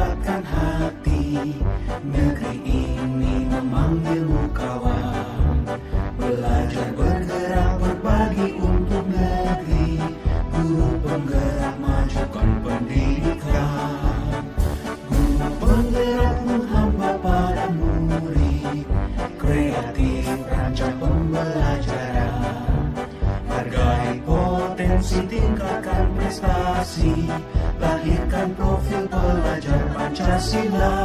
mendapatkan hati. Negeri ini memanggilmu kawan, belajar bergerak berbagi untuk negeri. Guru penggerak majukan pendidikan, guru penggerak menghamba pada murid, kreatif rancang pembelajaran, hargai potensi tingkatkan prestasi, lahirkan profil pelajar Pancasila.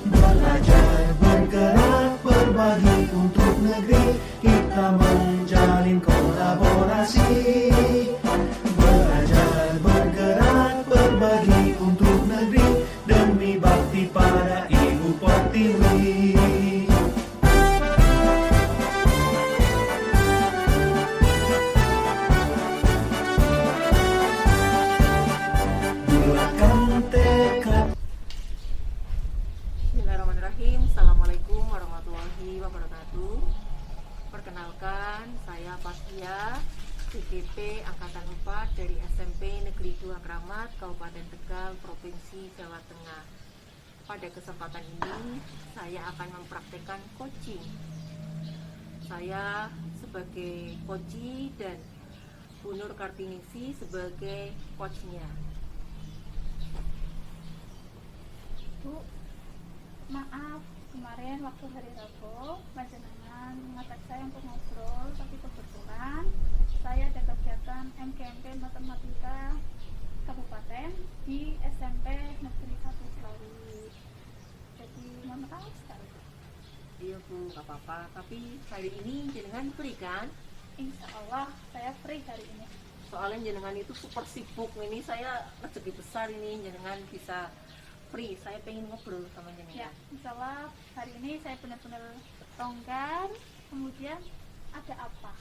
Belajar bergerak berbagi untuk negeri, kita menjalin kolaborasi. Belajar bergerak berbagi untuk negeri, demi bakti pada Ibu Pertiwi. Bismillahirrahmanirrahim. Assalamualaikum warahmatullahi wabarakatuh. Perkenalkan, saya Pastia, CGP Angkatan 4 dari SMP Negeri 2 Kramat, Kabupaten Tegal, Provinsi Jawa Tengah. Pada kesempatan ini, saya akan mempraktekkan coaching. Saya sebagai coach dan Bu Nur Kartinisi sebagai coachnya. Bu, maaf, kemarin waktu hari Rabu panjenengan mengajak saya untuk ngobrol, tapi kebetulan saya ada kegiatan MKMP Matematika Kabupaten di SMP Negeri 1 Selawi. Jadi mohon maaf sekali. Iya Bu, gak apa-apa. Tapi hari ini jenengan free kan? Insya Allah saya free hari ini. Soalnya jenengan itu super sibuk. Ini saya rezeki besar ini jenengan bisa free. Saya pengen ngobrol sama Ya, jenengan. insya Allah hari ini saya benar-benar longgar. Kemudian ada apa?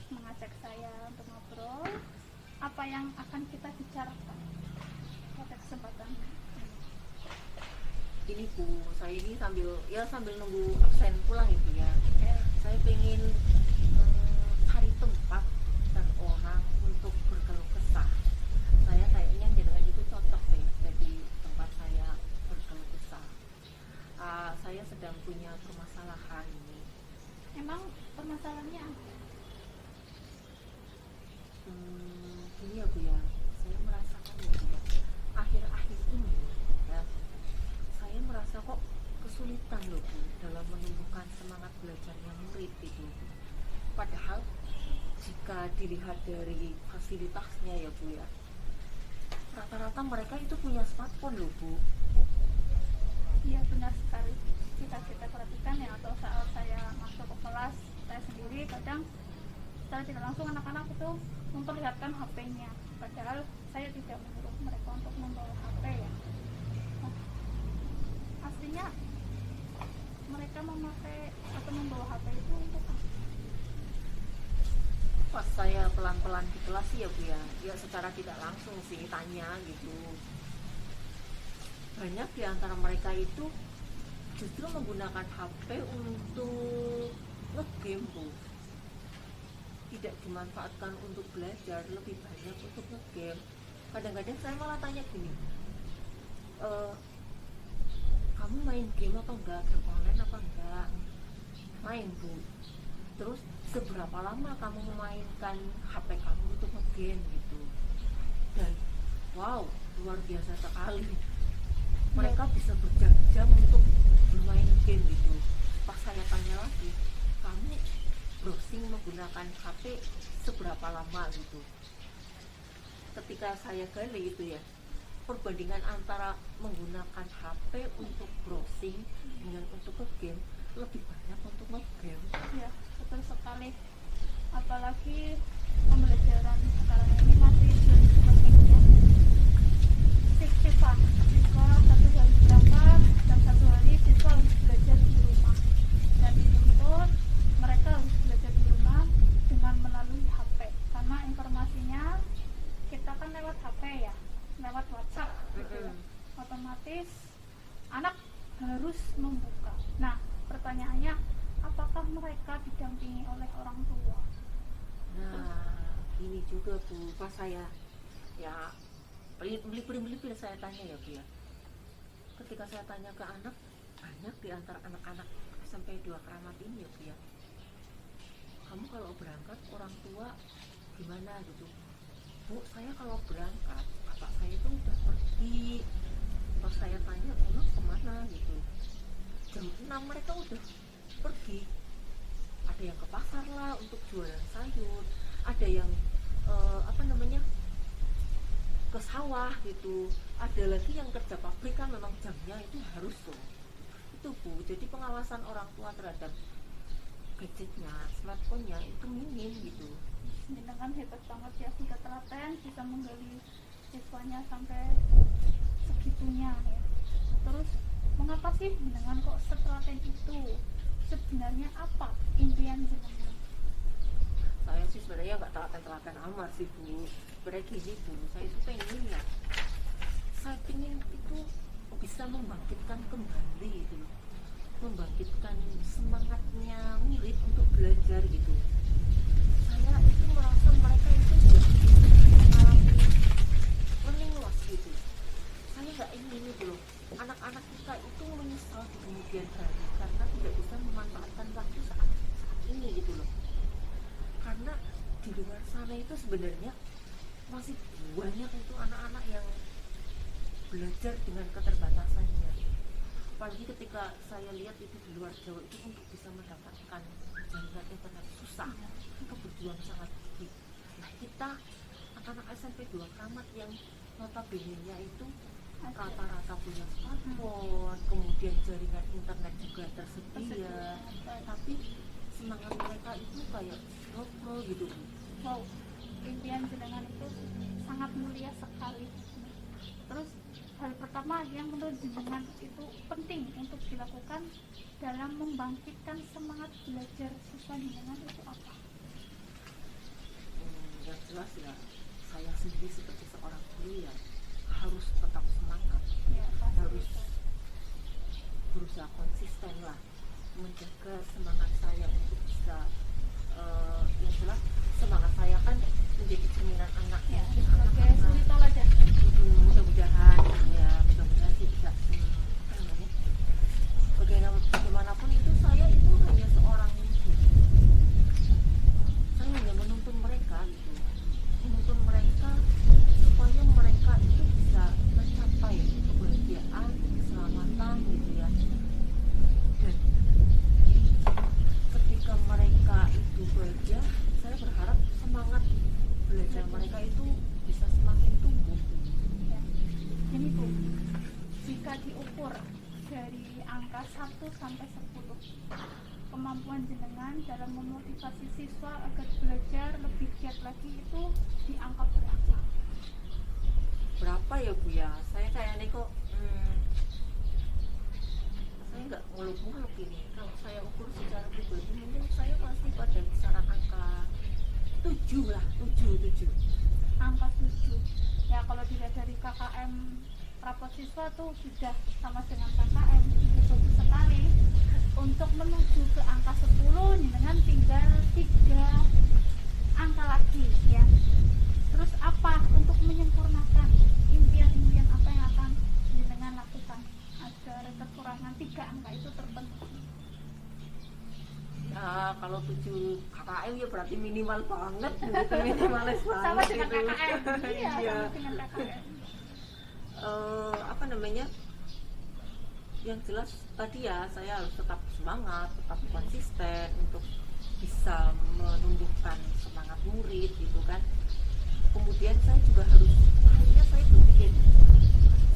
Mengajak saya untuk ngobrol. Apa yang akan kita bicarakan pada kesempatan ini? Ini Bu, saya ini sambil nunggu absen pulang itu ya. Saya pengen cari tempat dan orang untuk berkeluh kesah. Saya kayaknya jenengan itu cocok deh jadi tempat saya berkeluh kesah. Saya sedang punya permasalahan ini. Emang permasalahannya apa? Gini ya Bu ya, saya merasakan ya Bu ya, akhir-akhir ini ya, saya merasa kok kesulitan loh Bu dalam menumbuhkan semangat belajarnya murid itu. Padahal jika dilihat dari fasilitasnya ya Bu ya, rata-rata mereka itu punya smartphone loh Bu. Iya benar sekali. Jika kita perhatikan ya, atau saat saya masuk ke kelas saya sendiri, kadang secara tidak langsung anak-anak itu memperlihatkan HP-nya. Padahal saya tidak menyuruh mereka untuk membawa HP ya. Nah, aslinya mereka memakai atau membawa HP itu untuk apa? Pas saya pelan-pelan di kelas sih ya Bu ya, ya secara tidak langsung sih tanya gitu. Banyak di antara mereka itu justru menggunakan HP untuk nge-game Bu. Tidak dimanfaatkan untuk belajar, lebih banyak untuk nge-game. Kadang-kadang saya malah tanya gini, kamu main game apa enggak? Game online apa enggak? Main Bu. Terus seberapa lama kamu memainkan HP kamu untuk nge-game gitu? Dan wow, luar biasa sekali. Mereka bisa berjam-jam untuk bermain game gitu. Pas saya tanya lagi, kamu browsing menggunakan HP seberapa lama gitu? Ketika saya gali itu ya, perbandingan antara menggunakan HP untuk browsing dengan untuk nge-game, lebih banyak untuk nge-game. Ya, betul sekali. Apalagi pembelajaran sekarang ini masih sebagainya shift-shiftan. Siswa satu hari berangkat dan satu hari siswa harus belajar di rumah. Dan dituntut mereka harus belajar di rumah dengan melalui HP. Karena informasinya kita kan lewat HP ya, lewat WhatsApp gitu ya. Otomatis anak harus membuka. Nah, pertanyaannya, apakah mereka didampingi oleh orang tua? Nah, ini juga Bu, pas saya ya beli saya tanya ya Bu ya, ketika saya tanya ke anak, banyak di antara anak-anak SMP 2 Keramat ini ya Bu ya, kamu kalau berangkat orang tua gimana gitu. Bu, saya kalau berangkat bapak saya itu udah pergi. Pas saya tanya emang kemana gitu, jam 6 mereka udah pergi. Ada yang ke pasar lah untuk jualan sayur, ada yang ke sawah gitu, ada lagi yang kerja pabrik kan memang jamnya itu harus tuh. Itu Bu, jadi pengawasan orang tua terhadap gadgetnya, smartphone-nya itu minim gitu. Jenengan hebat banget ya, sudah telaten bisa menggali siswanya sampai segitunya ya. Terus mengapa sih jenengan kok setelaten itu? Sebenarnya apa impian jenengan? Saya sih sebenarnya nggak telaten-telaten amat sih Bu. Sebenarnya gini Bu, saya itu pengen ya, saya pengen itu bisa membangkitkan kembali gitu loh, membangkitkan semangatnya murid untuk belajar gitu. Saya itu merasa mereka itu sudah mengalami learning loss gitu. Saya nggak ingin gitu loh, anak-anak kita itu menyesal di kemudian hari karena tidak bisa memanfaatkan waktu saat ini gitu loh. Karena di luar sana itu sebenarnya masih banyak itu anak-anak yang belajar dengan keterbatasannya. Apalagi ketika saya lihat itu di luar Jawa itu untuk bisa mendapatkan jaringan internet susah, itu berjuang sangat tinggi. Nah kita anak-anak SMP 2 Keramat yang notabene-nya itu rata-rata punya smartphone, kemudian jaringan internet juga tersedia, tapi semangat mereka itu kayak ngobrol gitu. Wow, impian jenengan itu sangat mulia sekali. Terus hal pertama yang menurut jenengan itu penting untuk dilakukan dalam membangkitkan semangat belajar siswa jenengan itu apa? Yang jelas ya, saya sendiri sebagai seorang guru ya harus tetap semangat, Ya, harus berusaha konsisten lah menjaga semangat saya untuk bisa yang jelas semangat saya kan menjadi cerminan anak ya, mungkin sebagai anak-anak suri toladan. mudah-mudahan ya, mudah-mudahan sih bisa bagaimanapun itu saya itu hanya seorang guru. Saya hanya menuntun mereka gitu, menuntun mereka supaya mereka itu bisa mencapai kebahagiaan, keselamatan gitu ya. Dan ketika mereka itu bahagia, saya berharap semangat belajar mereka itu bisa semakin tumbuh. Ya. Ini Bu, jika diukur dari angka 1 sampai 10, kemampuan jenengan dalam memotivasi siswa agar belajar lebih giat lagi itu di angka berapa? Berapa ya Bu ya? Saya kayaknya kok saya nggak muluk-muluk ini. Kalau saya ukur secara pribadi mungkin saya pasti pada kisaran angka 7 lah, 7. Angka 7. Ya kalau dilihat dari KKM rapot siswa tuh sudah sama dengan KKM, itu bagus sekali. Untuk menuju ke angka 10 dengan tinggal 3 angka lagi ya. Terus apa untuk menyempurnakan impian-impian apa yang akan jenengan lakukan agar kekurangan 3 angka itu terpenuhi? Ya kalau 7 KKM ya berarti minimal banget gitu, minimalis banget Sama dengan itu. KKM. Iya, Iya. sama dengan KKM. Apa namanya, yang jelas tadi ya saya harus tetap semangat, tetap konsisten untuk bisa menumbuhkan semangat murid gitu kan. Kemudian saya juga harus, akhirnya saya berpikir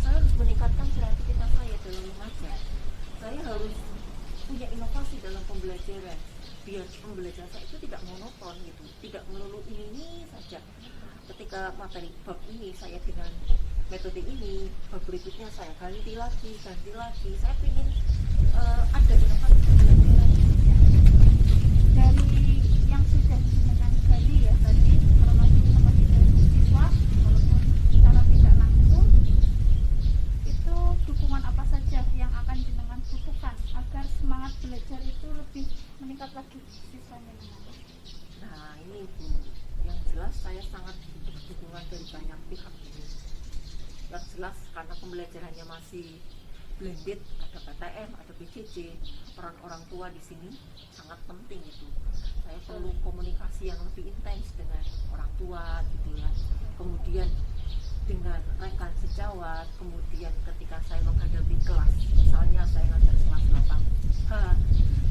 saya harus meningkatkan kreativitas saya dalam mengajar. Saya harus punya inovasi dalam pembelajaran biar pembelajaran saya itu tidak monoton gitu, tidak melulu ini saja. Ketika materi bab ini saya dengan metode ini, bab berikutnya saya ganti lagi. Saya ingin ada inovasi pembelajaran. Dari yang sudah jenengan gali ya tadi, informasi dari siswa walaupun secara tidak langsung, itu dukungan apa saja yang akan jenengan butuhkan agar semangat belajar itu lebih meningkat lagi siswanya? Nah ini Bu, yang jelas saya sangat butuh dukungan dari banyak pihak ini. Yang jelas karena pembelajarannya masih blended, ada PTM, ada PJJ. Peran orang tua di sini sangat penting itu. Saya perlu komunikasi yang lebih intens dengan orang tua gitu ya. Kemudian dengan rekan sejawat, kemudian ketika saya menghadapi kelas, misalnya saya ngajar kelas 8H,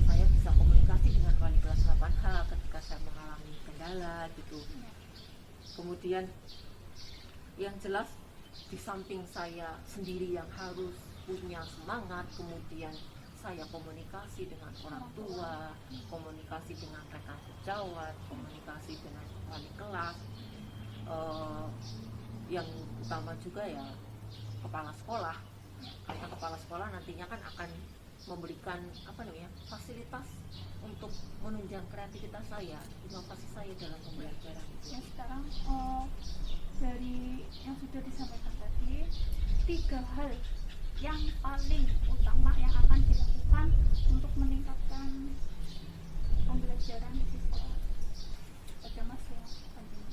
saya bisa komunikasi dengan wali kelas 8H ketika saya mengalami kendala gitu. Kemudian yang jelas di samping saya sendiri yang harus punya semangat, kemudian saya komunikasi dengan orang tua, komunikasi dengan rekan sejawat, komunikasi dengan wali kelas, yang utama juga ya kepala sekolah, karena kepala sekolah nantinya kan akan memberikan fasilitas untuk menunjang kreativitas saya, inovasi saya dalam pembelajaran. Ya, sekarang dari yang sudah disampaikan tadi, 3 hal yang paling utama yang akan dilakukan untuk meningkatkan pembelajaran di sekolah. Ada Mas yang penting?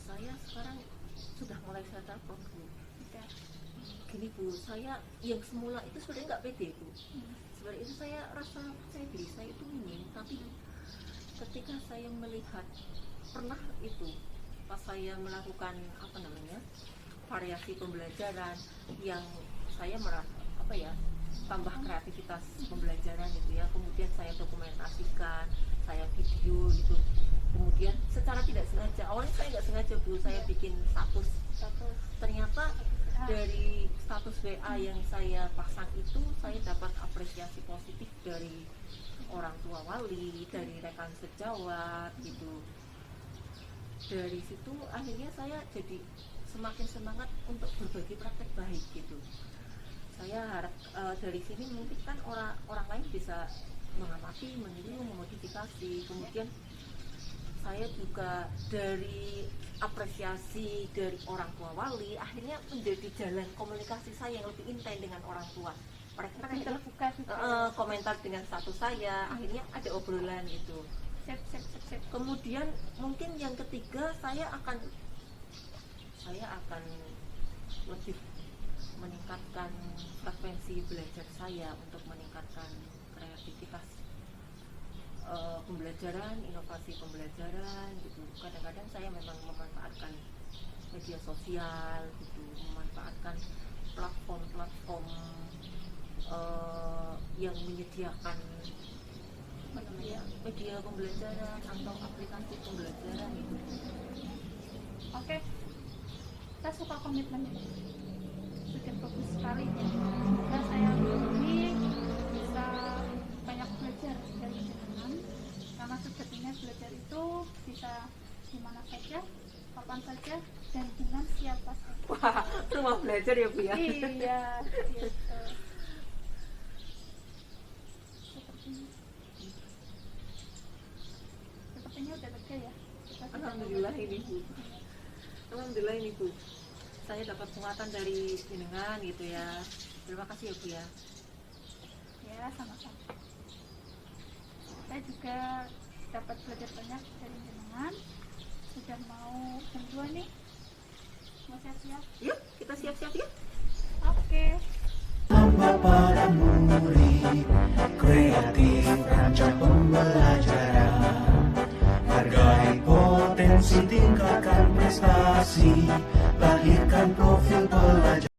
Saya sekarang sudah mulai sadar Bu. Sudah. Gini Bu, saya yang semula itu sebenarnya nggak pede Bu. Sebenarnya itu saya rasa percaya diri saya itu minim, tapi ketika saya melihat pernah itu pas saya melakukan variasi pembelajaran yang saya merasa tambah kreativitas pembelajaran gitu ya, kemudian saya dokumentasikan, saya video gitu, kemudian secara tidak sengaja, awalnya saya nggak sengaja Bu, saya bikin status, ternyata dari status WA yang saya pasang itu saya dapat apresiasi positif dari orang tua wali, dari rekan sejawat gitu. Dari situ akhirnya saya jadi semakin semangat untuk berbagi praktek baik gitu. Saya harap dari sini mungkin kan orang lain bisa mengamati, meniru, memodifikasi. Kemudian saya juga dari apresiasi dari orang tua wali akhirnya menjadi jalan komunikasi saya yang lebih intens dengan orang tua. Mereka kan terbuka juga. Komentar dengan status saya, akhirnya ada obrolan gitu. Sip. Kemudian mungkin yang ketiga saya akan lebih meningkatkan frekuensi belajar saya untuk meningkatkan kreativitas pembelajaran, inovasi pembelajaran gitu. Kadang-kadang saya memang memanfaatkan media sosial gitu, memanfaatkan platform yang menyediakan media pembelajaran atau aplikasi pembelajaran gitu. Oke, kita suka komitmen sudah bagus sekali. Semoga saya ini bisa banyak belajar dari jenengan, karena sejatinya belajar itu bisa di mana saja, kapan saja, dan dengan siapa saja. Wah, rumah belajar ya Bu ya? Iya, gitu. Sepertinya udah lega ya. Alhamdulillah ini Bu, saya dapat penguatan dari jenengan gitu ya. Terima kasih ya Bu ya. Ya, sama-sama. Saya juga dapat belajar banyak dari jenengan. Sudah mau jam 2 nih. Mau siap-siap? Yuk, kita siap-siap yuk. Oke. Hamba para murid, kreatif rancang pembelajaran. Hargai potensi, tingkatkan prestasi, lahirkan profil pelajar.